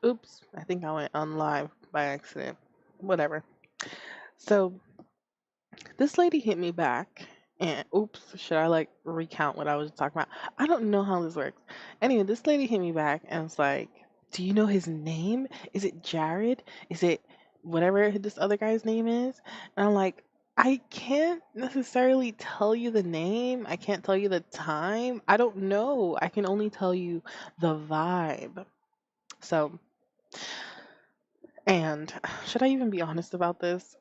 Oops, I think I went on live by accident. Whatever. So this lady hit me back, and oops, should I like recount what I was talking about? I don't know how this works. Anyway, this lady hit me back and was like, "Do you know his name? Is it Jared? Is it whatever this other guy's name is?" And I'm like, I can't necessarily tell you the name. I can't tell you the time. I don't know. I can only tell you the vibe. So, and should I even be honest about this?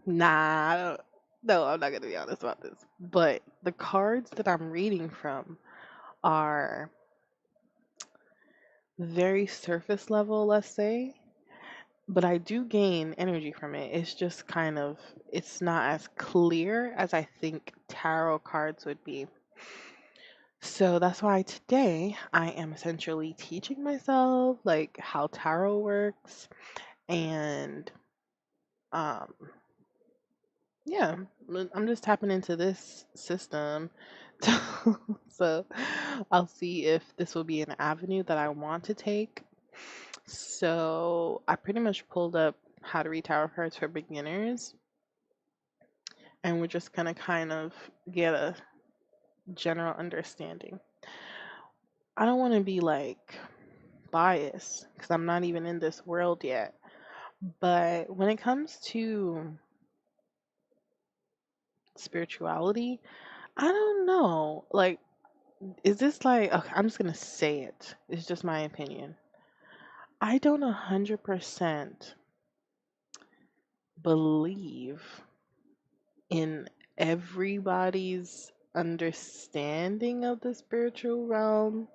Nah, no, I'm not gonna be honest about this. But the cards that I'm reading from are very surface level, let's say. But I do gain energy from it. It's just kind of, it's not as clear as I think tarot cards would be. So that's why today I am essentially teaching myself like how tarot works and um yeah, I'm just tapping into this system. So I'll see if this will be an avenue that I want to take. So I pretty much pulled up how to read tarot cards for beginners, and we're just gonna kind of get a general understanding. I don't want to be like biased because I'm not even in this world yet. But when it comes to spirituality, I don't know. Like, is this like, okay, I'm just gonna say it. It's just my opinion. I don't 100% believe in everybody's understanding of the spiritual realm.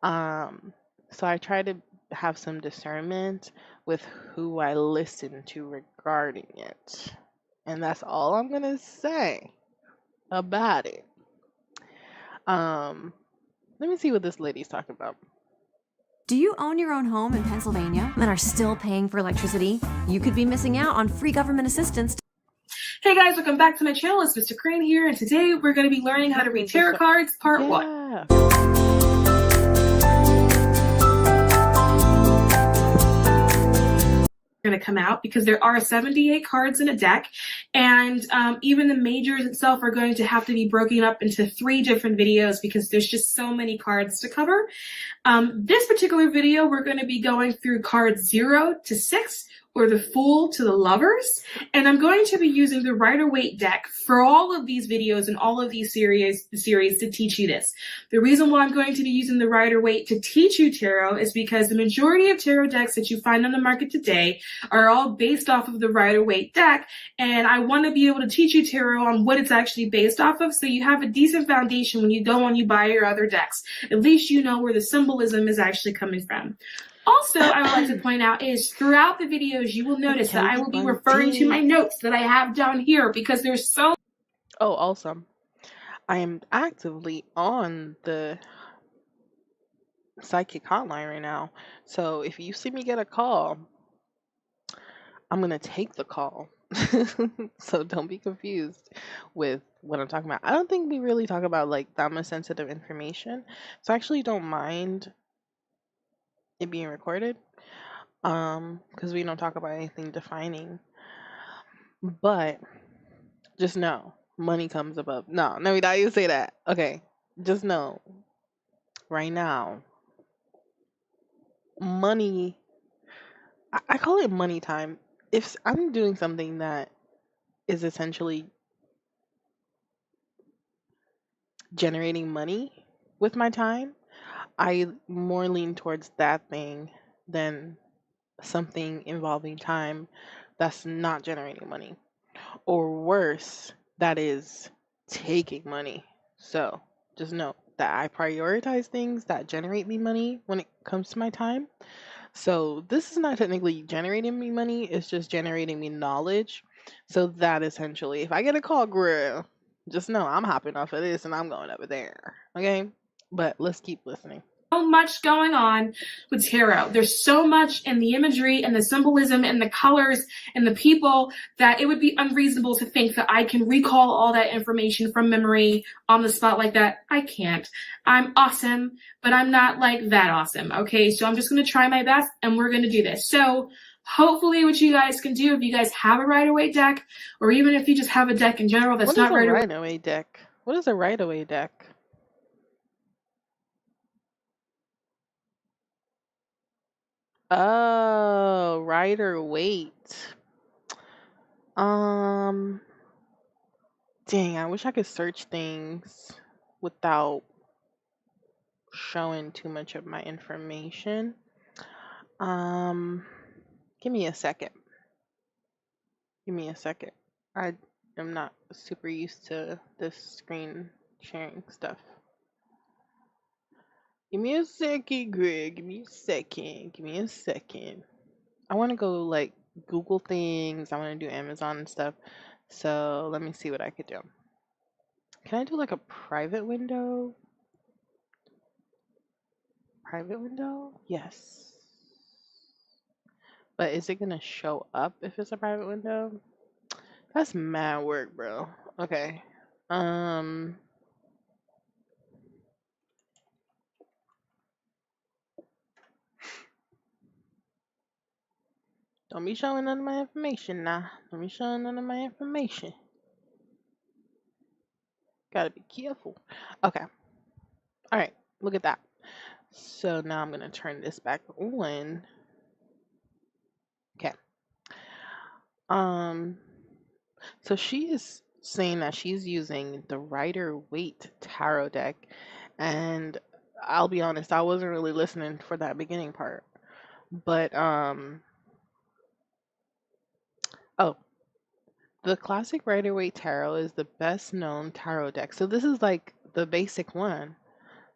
Um, so I try to have some discernment with who I listen to regarding it. And that's all I'm gonna say about it. Um, Let me see what this lady's talking about. Do you own your own home in Pennsylvania and are still paying for electricity? You could be missing out on free government assistance. Hey guys, welcome back to my channel. It's Mr. Crane here, and today we're going to be learning how to read tarot cards, part 1. Yeah. Going to come out because there are 78 cards in a deck, and even the majors itself are going to have to be broken up into 3 different videos because there's just so many cards to cover. This particular video, we're going to be going through cards 0 to 6, or the Fool to the Lovers, and I'm going to be using the Rider-Waite deck for all of these videos and all of these series to teach you this. The reason why I'm going to be using the Rider-Waite to teach you tarot is because the majority of tarot decks that you find on the market today are all based off of the Rider-Waite deck, and I want to be able to teach you tarot on what it's actually based off of, so you have a decent foundation when you go and you buy your other decks. At least you know where the symbolism is actually coming from. Also, I would like to point out is throughout the videos, you will notice that I will be referring to my notes that I have down here because there's so... Oh, awesome. I am actively on the psychic hotline right now. So if you see me get a call, I'm going to take the call. So don't be confused with what I'm talking about. I don't think we really talk about like that much sensitive information. So I actually don't mind it being recorded. Because we don't talk about anything defining. But just know money comes above. No, we not even say that. Okay. Just know right now, money, I call it money time. If I'm doing something that is essentially generating money with my time, I more lean towards that thing than something involving time that's not generating money. Or worse, that is taking money. So just know that I prioritize things that generate me money when it comes to my time. So this is not technically generating me money, it's just generating me knowledge. So that essentially, if I get a call, girl, just know I'm hopping off of this and I'm going over there. Okay? But let's keep listening. much going on with tarot. There's so much in the imagery and the symbolism and the colors and the people that it would be unreasonable to think that I can recall all that information from memory on the spot like that. I can't. I'm awesome, but I'm not like that awesome. Okay, so I'm just going to try my best and we're going to do this. So hopefully what you guys can do, if you guys have a Rider-Waite deck, or even if you just have a deck in general that's What is not a Rider-Waite. Rider-Waite deck? What is a Rider-Waite deck? Oh, Rider-Waite. Dang, I wish I could search things without showing too much of my information. Give me a second. Give me a second. I am not super used to this screen sharing stuff. Give me a second, Greg. Give me a second. Give me a second. I want to go like Google things. I want to do Amazon and stuff. So let me see what I could do. Can I do like a private window? Private window? Yes. But is it gonna show up if it's a private window? That's mad work, bro. Okay. Don't be showing none of my information now. Don't be showing none of my information. Gotta be careful. Okay. Alright, look at that. So now I'm gonna turn this back on. Okay. So she is saying that she's using the Rider-Waite tarot deck, and I'll be honest, I wasn't really listening for that beginning part. But oh, the classic Rider-Waite tarot is the best known tarot deck. So this is like the basic one.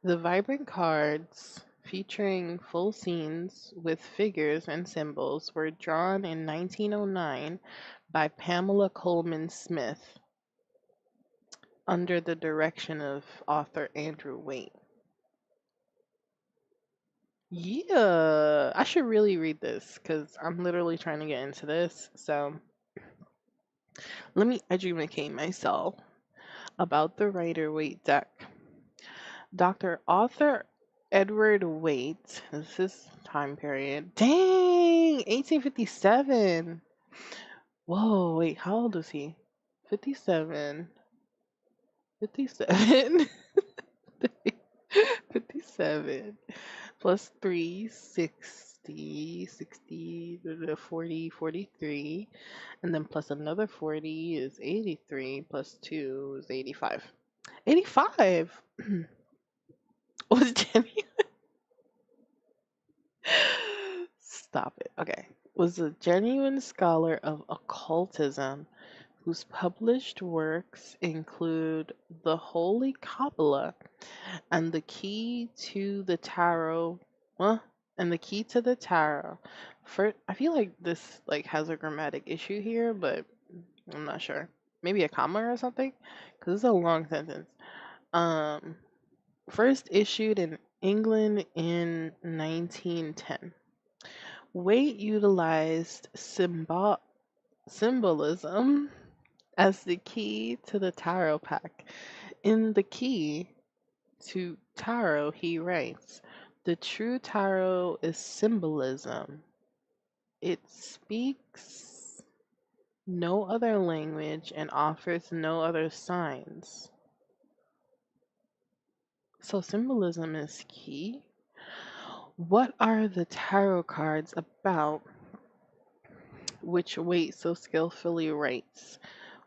The vibrant cards featuring full scenes with figures and symbols were drawn in 1909 by Pamela Coleman Smith under the direction of author Andrew Waite. Yeah, I should really read this because I'm literally trying to get into this. So let me educate myself about the Rider-Waite deck. Dr. Arthur Edward Waite, this is time period. Dang, 1857. Whoa, wait, how old is he? 57. 57. 57 plus 3, 60, 60, 40, 43, and then plus another 40 is 83, plus 2 is 85. 85? Was Jenny? Stop it. Okay. Was a genuine scholar of occultism whose published works include The Holy Kabbalah and the Key to the Tarot. Well, and the Key to the Tarot. For I feel like this like has a grammatic issue here, but I'm not sure. Maybe a comma or something, because it's a long sentence. Um, First issued in England in 1910. Waite utilized symbolism as the key to the tarot pack. In the key to tarot, he writes, "The true tarot is symbolism. It speaks no other language and offers no other signs." So symbolism is key. What are the tarot cards about which Waite so skillfully writes?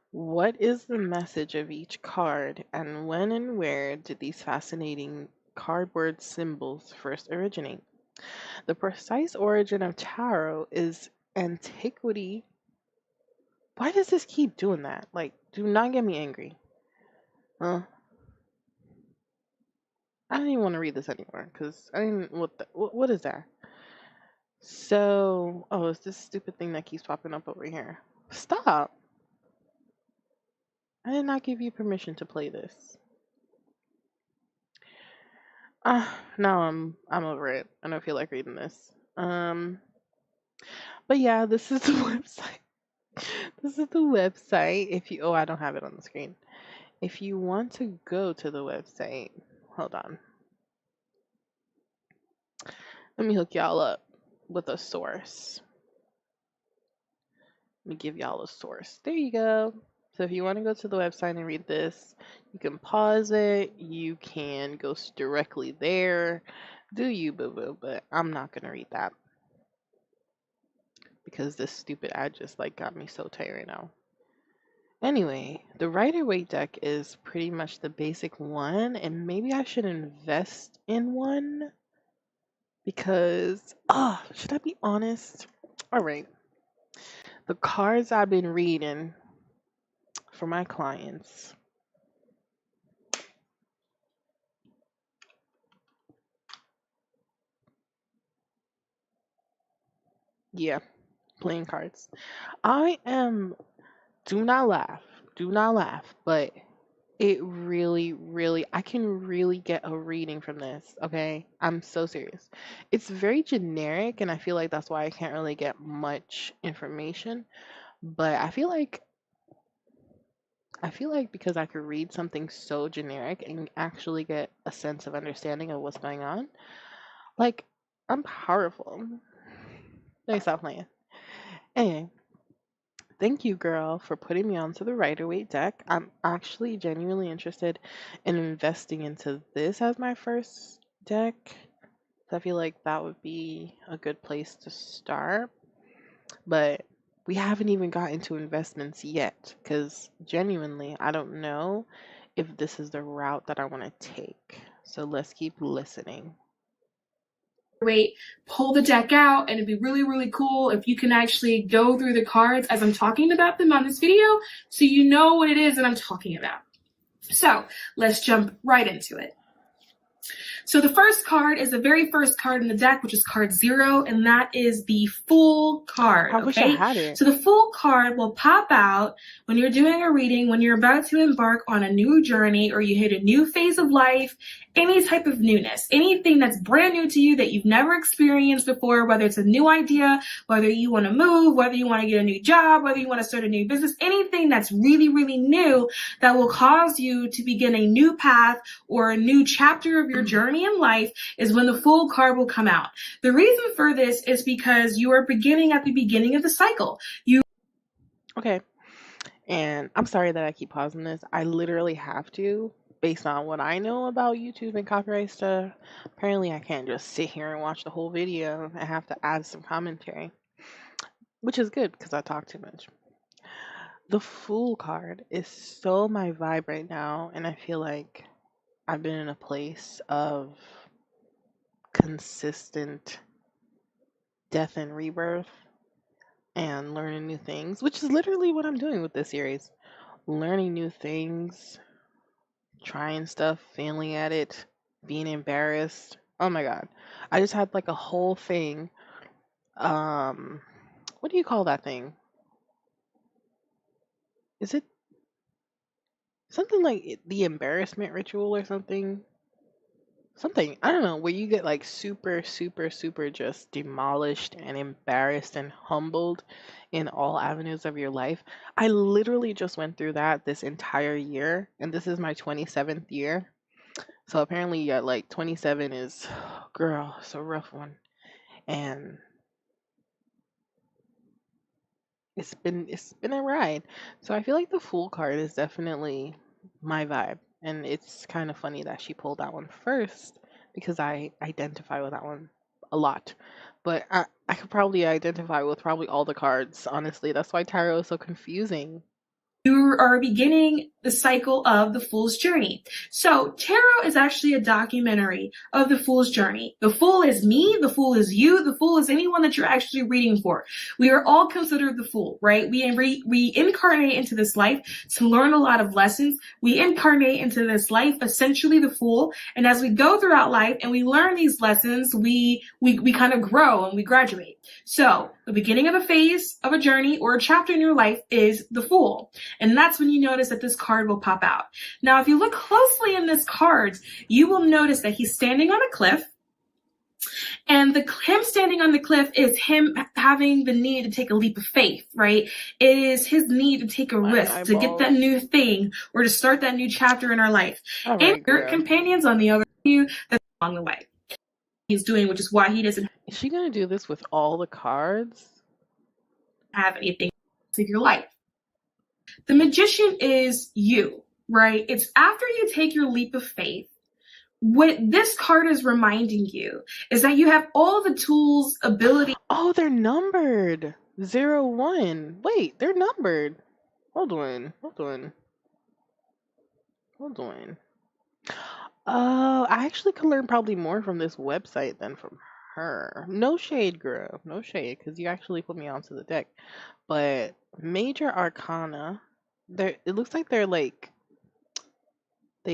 What is the message of each card, and when and where did these fascinating cardboard symbols first originate? The precise origin of tarot is antiquity. Why does this keep doing that? Like, do not get me angry. I don't even want to read this anymore because I didn't. What is that? So, oh, it's this stupid thing that keeps popping up over here. Stop! I did not give you permission to play this. Now I'm over it. I don't feel like reading this. But yeah, this is the website. This is the website. If you, oh, I don't have it on the screen. If you want to go to the website, hold on. Let me hook y'all up with a source. Let me give y'all a source. There you go. So if you want to go to the website and read this, you can pause it. You can go directly there. Do you, boo boo? But I'm not gonna read that because this stupid ad just like got me so tight right now. Anyway, the Rider-Waite deck is pretty much the basic one, and maybe I should invest in one because, should I be honest? All right, the cards I've been reading for my clients. Yeah, playing cards. I am, do not laugh, but it really, really, I can really get a reading from this, okay? I'm so serious. It's very generic, and I feel like that's why I can't really get much information. But I feel like because I could read something so generic and actually get a sense of understanding of what's going on, like I'm powerful. Let me stop playing. Anyway, thank you, girl, for putting me onto the Rider-Waite deck. I'm actually genuinely interested in investing into this as my first deck. So I feel like that would be a good place to start. But we haven't even got into investments yet because genuinely, I don't know if this is the route that I want to take. So let's keep listening. Wait, pull the deck out, and it'd be really, really cool if you can actually go through the cards as I'm talking about them on this video so you know what it is that I'm talking about. So let's jump right into it. So the first card is the very first card in the deck, which is card 0, and that is the Fool card. I wish I had it. So the Fool card will pop out when you're doing a reading, when you're about to embark on a new journey or you hit a new phase of life, any type of newness, anything that's brand new to you that you've never experienced before, whether it's a new idea, whether you want to move, whether you want to get a new job, whether you want to start a new business, anything that's really, really new that will cause you to begin a new path or a new chapter of your journey in life is when the Fool card will come out. The reason for this is because you are beginning at the beginning of the cycle. Okay. And I'm sorry that I keep pausing this. I literally have to, based on what I know about YouTube and copyright stuff. Apparently, I can't just sit here and watch the whole video. I have to add some commentary, which is good because I talk too much. The Fool card is so my vibe right now, and I feel like I've been in a place of consistent death and rebirth and learning new things, which is literally what I'm doing with this series. Learning new things, trying stuff, failing at it, being embarrassed. Oh my god. I just had like a whole thing. What do you call that thing? Is it something like the embarrassment ritual or something? Something, I don't know, where you get like super, super, super just demolished and embarrassed and humbled in all avenues of your life. I literally just went through that this entire year, and this is my 27th year. So apparently, yeah, like 27 is, girl, it's a rough one. And it's been a ride. So I feel like the Fool card is definitely my vibe. And it's kind of funny that she pulled that one first because I identify with that one a lot. But I could probably identify with probably all the cards, honestly. That's why tarot is so confusing. You are beginning the cycle of the Fool's journey. So tarot is actually a documentary of the Fool's journey. The Fool is me, the Fool is you, the Fool is anyone that you're actually reading for. We are all considered the Fool, right? We incarnate into this life to learn a lot of lessons. We incarnate into this life, essentially the Fool. And as we go throughout life and we learn these lessons, we kind of grow and we graduate. So the beginning of a phase of a journey or a chapter in your life is the Fool. And that's when you notice that this card will pop out. Now, if you look closely in this card, you will notice that he's standing on a cliff. And him standing on the cliff is him having the need to take a leap of faith, right? It is his need to take a risk, to get that new thing, or to start that new chapter in our life. All And right, your girl. companions on the other view that's along the way. He's doing, which is why he doesn't Is she gonna do this with all the cards? have anything to your life. The Magician is you, right? It's after you take your leap of faith. What this card is reminding you is that you have all the tools, ability. Oh, they're numbered. 0, 1. Wait, they're numbered. Hold on. Oh, I actually could learn probably more from this website than from her. No shade, girl. No shade, because you actually put me onto the deck. But major arcana, it looks like they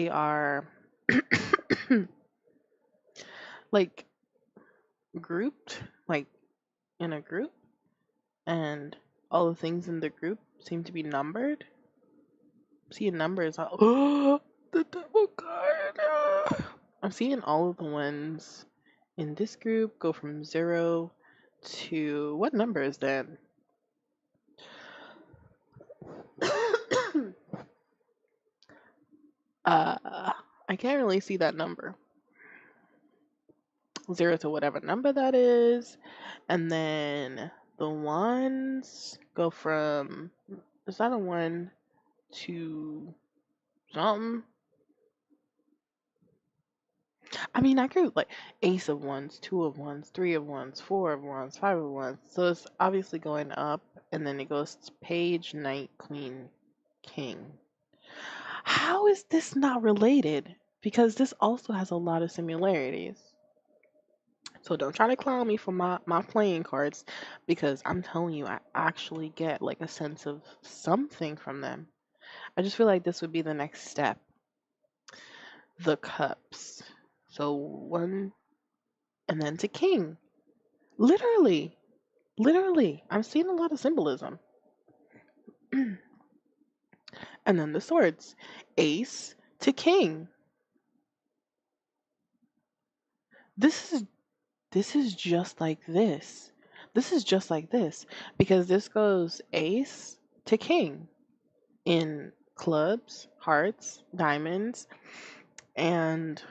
are like grouped, like in a group, and all the things in the group seem to be numbered. Seeing numbers. Oh, the double card. I'm seeing all of the ones in this group go from 0 to what number is that? I can't really see that number. 0 to whatever number that is, and then the ones go from, is that a 1 to something? I mean, I could like ace of wands, 2 of wands, 3 of wands, 4 of wands, 5 of wands. So it's obviously going up, and then it goes to page, knight, queen, king. How is this not related? Because this also has a lot of similarities. So don't try to clown me for my playing cards, because I'm telling you, I actually get like a sense of something from them. I just feel like this would be the next step. The cups. So 1, and then to king. Literally. I'm seeing a lot of symbolism. And then the swords. Ace to king. This is just like this. This is just like this, because this goes ace to king in clubs, hearts, diamonds, and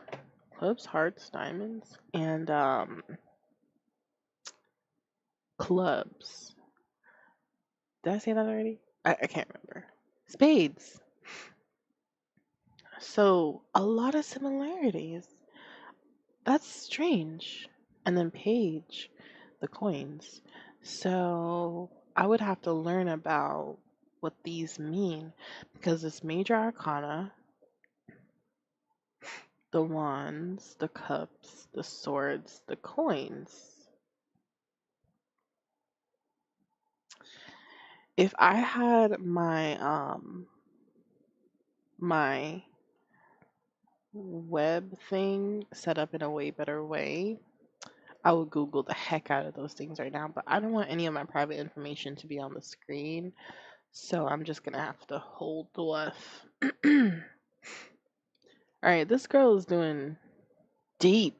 clubs, hearts, diamonds, and clubs. Did I say that already? I can't remember. Spades. So a lot of similarities. That's strange. And then page, the coins. So I would have to learn about what these mean, because it's major arcana, the wands, the cups, the swords, the coins. If I had my web thing set up in a way better way, I would Google the heck out of those things right now, but I don't want any of my private information to be on the screen, so I'm just gonna have to hold the left. Alright, this girl is doing deep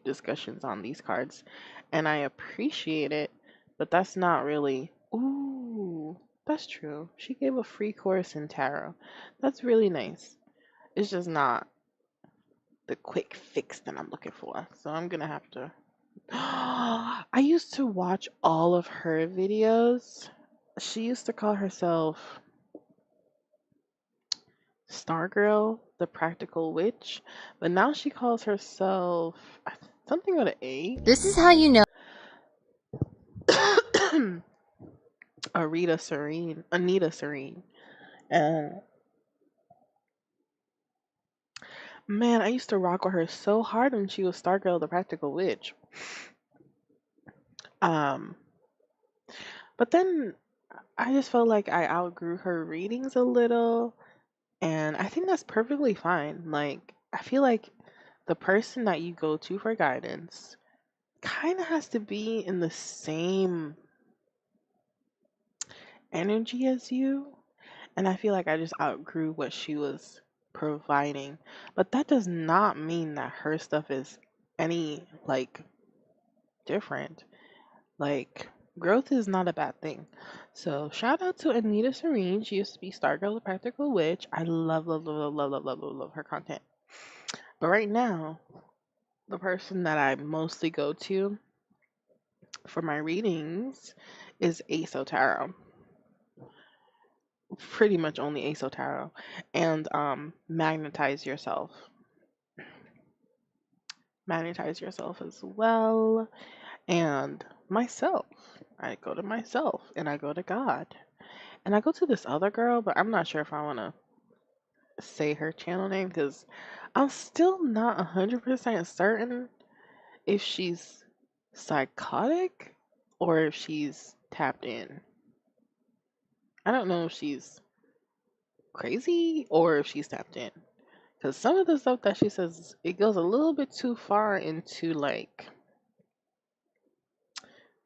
discussions on these cards, and I appreciate it, but that's not really. Ooh, that's true. She gave a free course in tarot. That's really nice. It's just not the quick fix that I'm looking for, so I'm gonna have to. I used to watch all of her videos. She used to call herself Stargirl, the Practical Witch, but now she calls herself something with an A. This is how you know. Anita Serene. And man, I used to rock with her so hard when she was Stargirl, the Practical Witch. But then I just felt like I outgrew her readings a little, and I think that's perfectly fine. Like, I feel like the person that you go to for guidance kind of has to be in the same energy as you. And I feel like I just outgrew what she was providing. But that does not mean that her stuff is any like different. Like, growth is not a bad thing. So shout out to Anita Serene. She used to be Stargirl the Practical Witch. I love, love, love, love, love, love, love, love her content. But right now, the person that I mostly go to for my readings is Aso Tarot. Pretty much only Aso Tarot. And Magnetize Yourself. Magnetize Yourself as well. And myself. I go to myself and I go to God. And I go to this other girl, but I'm not sure if I want to say her channel name because I'm still not 100% certain if she's psychotic or if she's tapped in. I don't know if she's crazy or if she's tapped in. Because some of the stuff that she says, it goes a little bit too far into like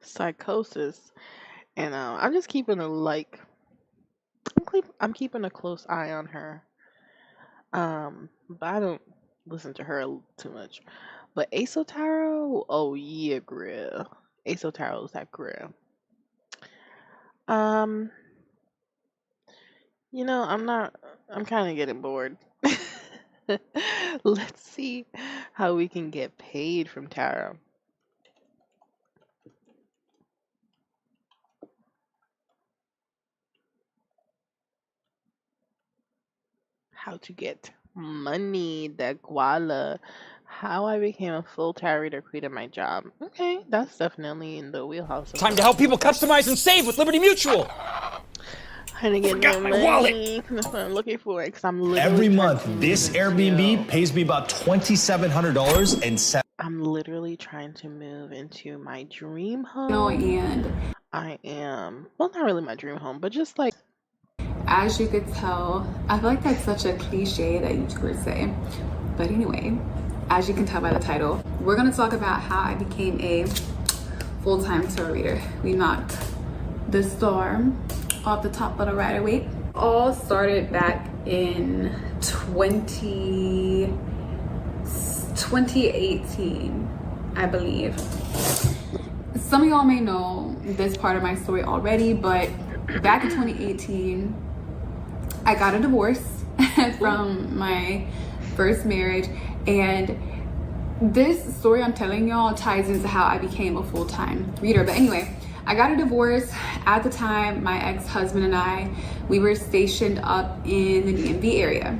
psychosis. And I'm just keeping a I'm keeping a close eye on her. But I don't listen to her too much. But Aso Tarot, oh yeah, grill. Aso Tarot is that grill. Um, I'm kind of getting bored. Let's see how we can get paid from tarot. How to get money, the guala. How I became a full tarot reader, quit my job. Okay, that's definitely in the wheelhouse of Time what to I'm help people looking for. customize and save with Liberty Mutual. Trying to get Forgot more my wallet. money. That's what I'm looking for. Because I'm literally Every trying month, to move this into- Airbnb pays me about $2,700 and I'm literally trying to move into my dream home. And I am, well, not really my dream home, but just like, as you could tell, I feel like that's such a cliche that YouTubers say. But anyway, as you can tell by the title, we're gonna talk about how I became a full-time tarot reader. We knocked the storm off the top of the Rider-Waite. All started back in 2018, I believe. Some of y'all may know this part of my story already, but back in 2018, I got a divorce from my first marriage, and this story I'm telling y'all ties into how I became a full-time reader. But anyway, I got a divorce. At the time, my ex-husband and I, we were stationed up in the DMV area.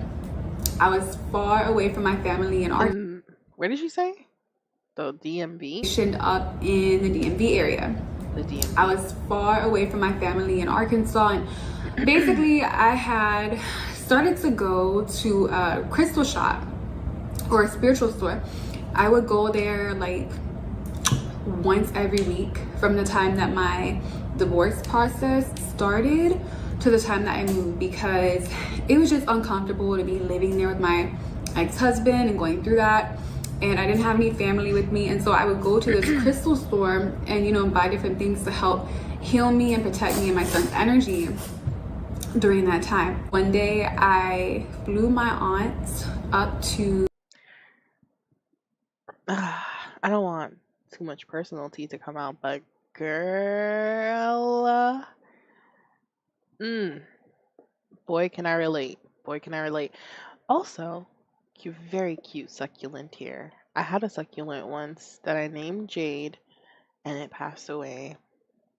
I was far away from my family in Arkansas. where did you say? The DMV? Stationed up in the DMV area. The DMV. I was far away from my family in Arkansas, and basically I had started to go to a crystal shop or a spiritual store. I would go there like once every week from the time that my divorce process started to the time that I moved, because it was just uncomfortable to be living there with my ex-husband and going through that, and I didn't have any family with me. And so I would go to this crystal store and buy different things to help heal me and protect me and my son's energy during that time. One day I flew my aunt up to I don't want too much personality to come out, but girl, boy, can I relate. Boy, can I relate. Also, you're very cute succulent here. I had a succulent once that I named Jade, and it passed away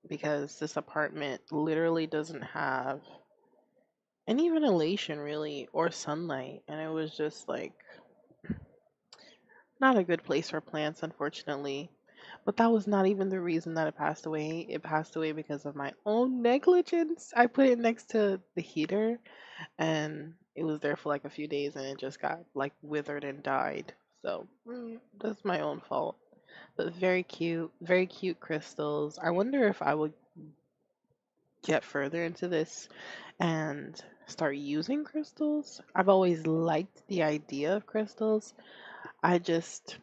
because this apartment literally doesn't have any ventilation really or sunlight, and it was just like not a good place for plants, unfortunately. But that was not even the reason that it passed away. It passed away because of my own negligence. I put it next to the heater and it was there for like a few days and it just got like withered and died. So that's my own fault. But very cute crystals. I wonder if I would get further into this and start using crystals. I've always liked the idea of crystals. I just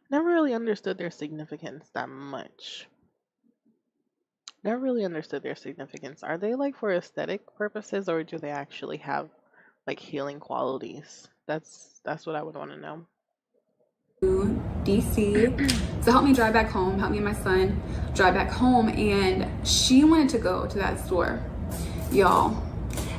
Never really understood their significance that much. Never really understood their significance. Are they like for aesthetic purposes or do they actually have like healing qualities? That's what I would want to know. to DC to help me drive back home, help me and my son drive back home, and she wanted to go to that store. Y'all,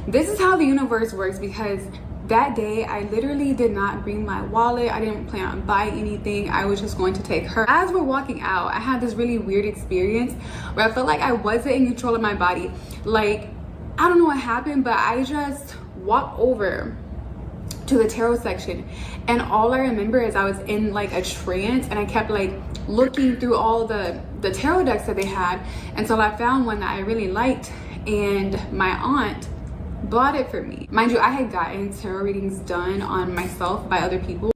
this is how the universe works, because that day I literally did not bring my wallet. I didn't plan on buying anything. I was just going to take her. As we're walking out, I had this really weird experience where I felt like I wasn't in control of my body. Like, I don't know what happened, but I just walked over to the tarot section, and all I remember is I was in like a trance, and I kept like looking through all the tarot decks that they had until I found one that I really liked, and my aunt bought it for me. Mind you, I had gotten tarot readings done on myself by other people.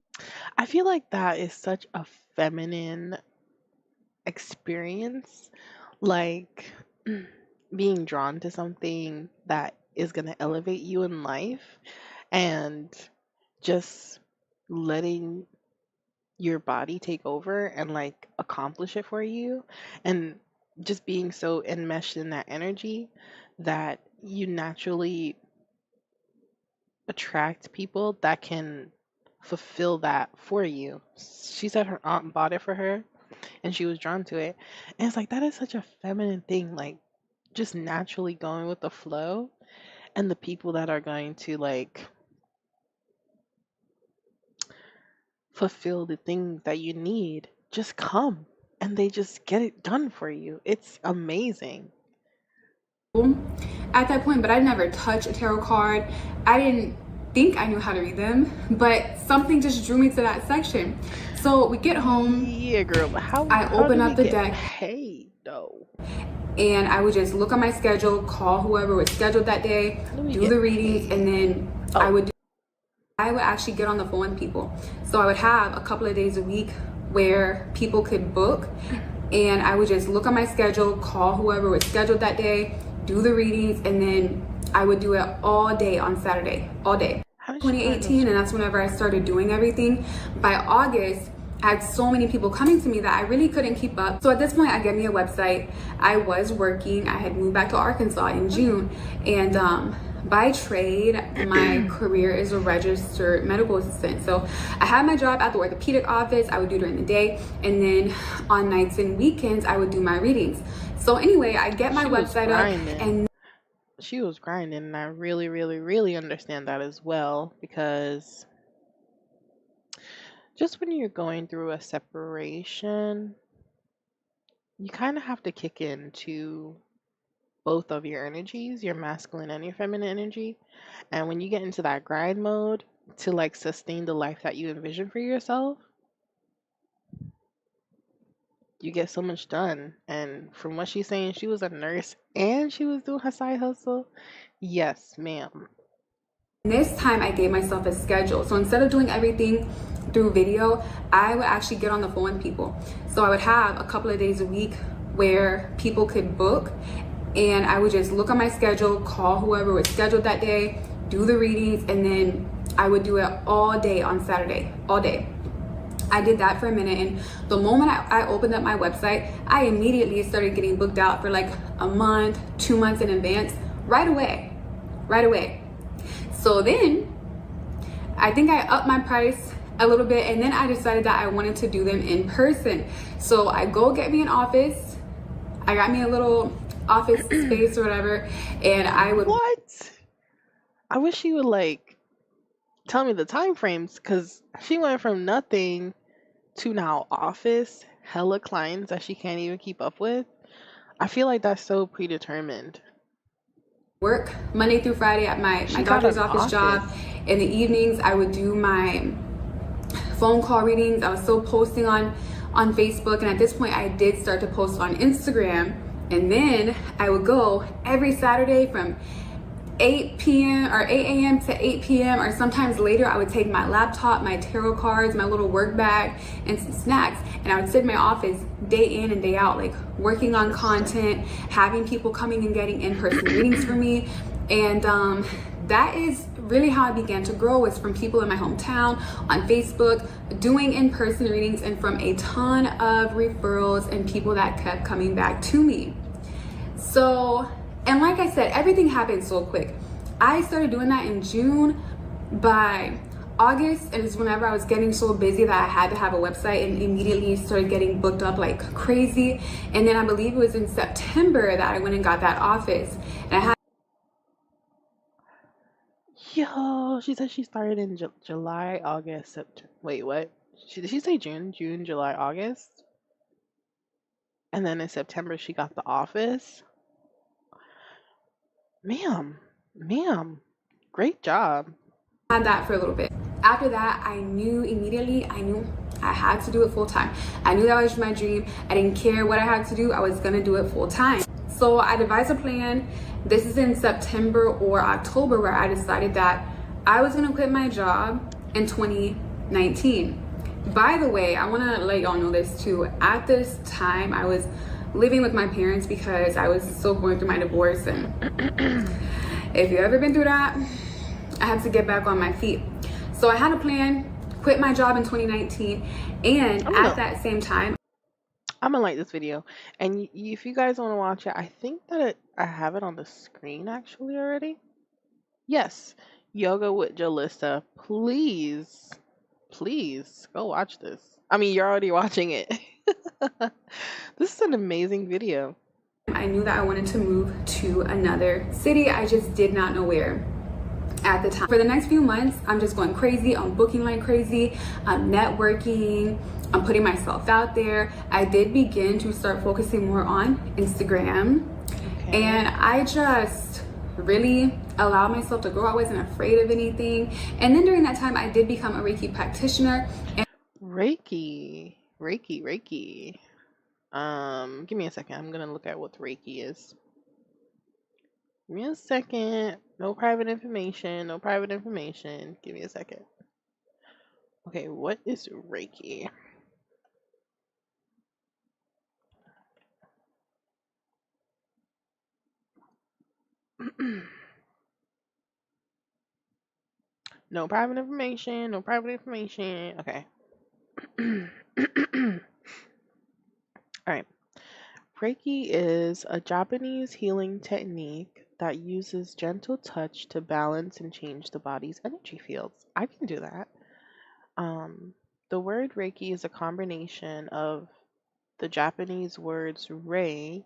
I feel like that is such a feminine experience. Like being drawn to something that is going to elevate you in life and just letting your body take over and like accomplish it for you, and just being so enmeshed in that energy that you naturally attract people that can fulfill that for you. She said her aunt bought it for her and she was drawn to it. And it's like that is such a feminine thing, like just naturally going with the flow, and the people that are going to like fulfill the things that you need just come and they just get it done for you. It's amazing. At that point, but I never touched a tarot card. I didn't think I knew how to read them, but something just drew me to that section. So we get home. Yeah, girl, but I open do up we the get deck paid though? and I would just look on my schedule, call whoever was scheduled that day, How do we do get the readings, paid? and then Oh. I would actually get on the phone with people. So I would have a couple of days a week where people could book, and I would just look on my schedule, call whoever was scheduled that day, do the readings, and then I would do it all day on Saturday, all day. How did she find 2018, and that's whenever I started doing everything. By August, I had so many people coming to me that I really couldn't keep up. So at this point, I get me a website. I was working. I had moved back to Arkansas in June, and by trade, my career is a registered medical assistant. So I had my job at the orthopedic office. I would do during the day, and then on nights and weekends, I would do my readings. So anyway, I get my She was website up, grinding. and She was grinding, and I really, really, really understand that as well, because just when you're going through a separation, you kind of have to kick into both of your energies, your masculine and your feminine energy. And when you get into that grind mode to like sustain the life that you envision for yourself, you get so much done. And from what she's saying, she was a nurse and she was doing her side hustle. Yes, ma'am. this time I gave myself a schedule. So instead of doing everything through video, I would actually get on the phone with people. So I would have a couple of days a week where people could book, and I would just look on my schedule, call whoever was scheduled that day, do the readings, and then I would do it all day on Saturday, all day. I did that for a minute, and the moment I opened up my website, I immediately started getting booked out for like a month, 2 months in advance, right away. So then I think I upped my price a little bit, and then I decided that I wanted to do them in person. So I go get me an office. I got me a little office space or whatever, and I would What? I wish she would like tell me the time frames, because she went from nothing to now office, hella clients that she can't even keep up with. I feel like that's so predetermined. work Monday through Friday at my She got doctor's an office job. office. In the evenings, I would do my phone call readings. I was still posting on Facebook, and at this point, I did start to post on Instagram. And then I would go every Saturday from 8 p.m. or 8 a.m. to 8 p.m. or sometimes later. I would take my laptop, my tarot cards, my little work bag, and some snacks, and I would sit in my office day in and day out, like working on content, having people coming and getting in-person readings for me. And that is really how I began to grow was from people in my hometown, on Facebook, doing in-person readings, and from a ton of referrals and people that kept coming back to me. So, and like I said, everything happened so quick. I started doing that in June. By August is whenever I was getting so busy that I had to have a website, and immediately started getting booked up like crazy. And then I believe it was in September that I went and got that office. And I had Yo, she said she started in July, August, September. Wait, what? Did she say June? June, July, August? And then in September she got the office? Ma'am, great job. had that for a little bit. After that, I knew immediately, I had to do it full time. I knew that was my dream. I didn't care what I had to do, I was gonna do it full time. So I devised a plan. This is in September or October where I decided that I was gonna quit my job in 2019. By the way, I wanna let y'all know this too. At this time, I was living with my parents because I was still going through my divorce, and if you've ever been through that, I had to get back on my feet. So I had a plan, quit my job in 2019, and at that same time, I'm gonna like this video, and if you guys want to watch it, I think that I have it on the screen actually already. Yes, Yoga with Jalissa. Please go watch this. I mean, you're already watching it. This is an amazing video. I knew that I wanted to move to another city. I just did not know where at the time. For the next few months, I'm just going crazy. I'm booking like crazy. I'm networking. I'm putting myself out there. I did begin to start focusing more on Instagram. Okay. And I just really allowed myself to grow. I wasn't afraid of anything. And then during that time, I did become a Reiki practitioner. And Reiki. Give me a second. I'm gonna look at what Reiki is. Give me a second. No private information. Give me a second. Okay, what is Reiki? No private information. Okay. All right. Reiki is a Japanese healing technique that uses gentle touch to balance and change the body's energy fields. I can do that. The word Reiki is a combination of the Japanese words rei,